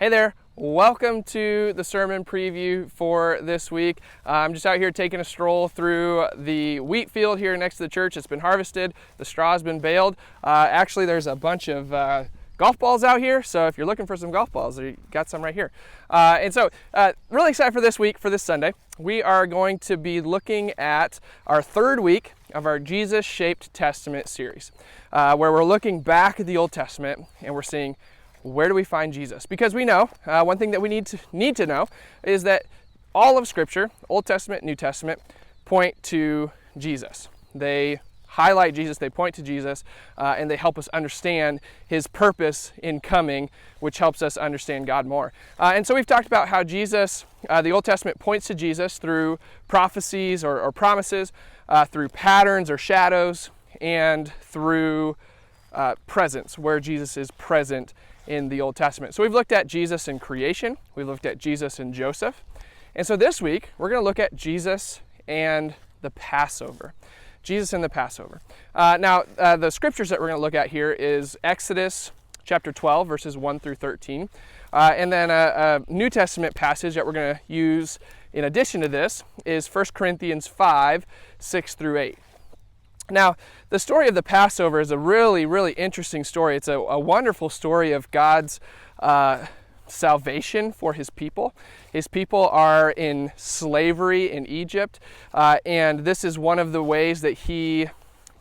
Hey there, welcome to the sermon preview for this week. I'm just out here taking a stroll through the wheat field here next to the church. It's been harvested, the straw's been baled. Actually, there's a bunch of golf balls out here, so if you're looking for some golf balls, you got some right here. Really excited for this week, for this Sunday. We are going to be looking at our third week of our Jesus-Shaped Testament series, where we're looking back at the Old Testament and we're seeing, where do we find Jesus? Because we know, one thing that we need to know is that all of Scripture, Old Testament, New Testament, point to Jesus. They highlight Jesus, they point to Jesus, and they help us understand His purpose in coming, which helps us understand God more. And so we've talked about how Jesus, the Old Testament points to Jesus through prophecies or promises, through patterns or shadows, and through presence, where Jesus is present in the Old Testament. So we've looked at Jesus in creation, we've looked at Jesus in Joseph, and so this week we're going to look at Jesus and the Passover. Jesus and the Passover. The scriptures that we're going to look at here is Exodus chapter 12, verses 1 through 13, and then a New Testament passage that we're going to use in addition to this is 1 Corinthians 5, 6 through 8. Now, the story of the Passover is a really, really interesting story. It's a wonderful story of God's salvation for His people. His people are in slavery in Egypt, and this is one of the ways that He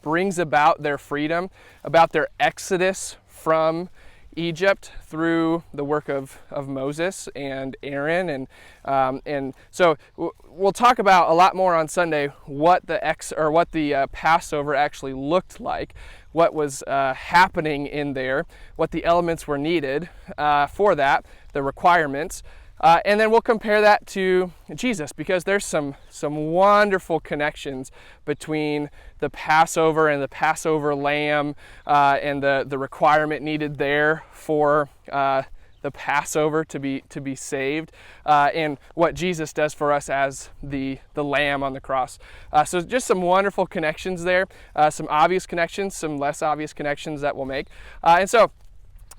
brings about their freedom, about their exodus from Egypt through the work of Moses and Aaron, and so we'll talk about a lot more on Sunday what the Passover actually looked like, what was happening in there, what the elements were needed for that, the requirements, and then we'll compare that to Jesus, because there's some wonderful connections between the Passover and the Passover lamb, and the requirement needed there for the Passover to be saved, and what Jesus does for us as the lamb on the cross. So just some wonderful connections there, some obvious connections, some less obvious connections that we'll make, and so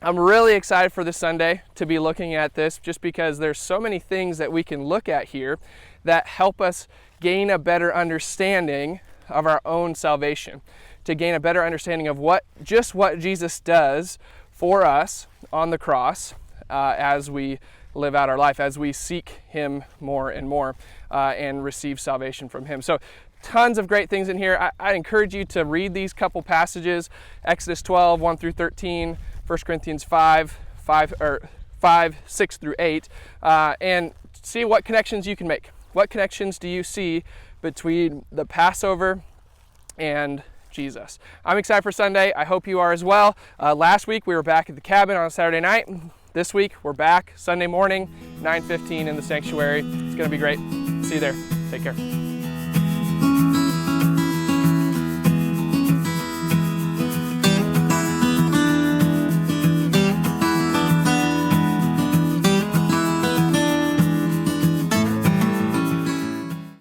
I'm really excited for this Sunday to be looking at this, just because there's so many things that we can look at here that help us gain a better understanding of our own salvation, to gain a better understanding of what Jesus does for us on the cross as we live out our life, as we seek Him more and more and receive salvation from Him. So tons of great things in here. I encourage you to read these couple passages, Exodus 12, 1 through 13, 1 Corinthians 5, 6 through 8, and see what connections you can make. What connections do you see between the Passover and Jesus? I'm excited for Sunday. I hope you are as well. Last week we were back at the cabin on a Saturday night. This week we're back Sunday morning, 9:15 in the sanctuary. It's going to be great. See you there. Take care.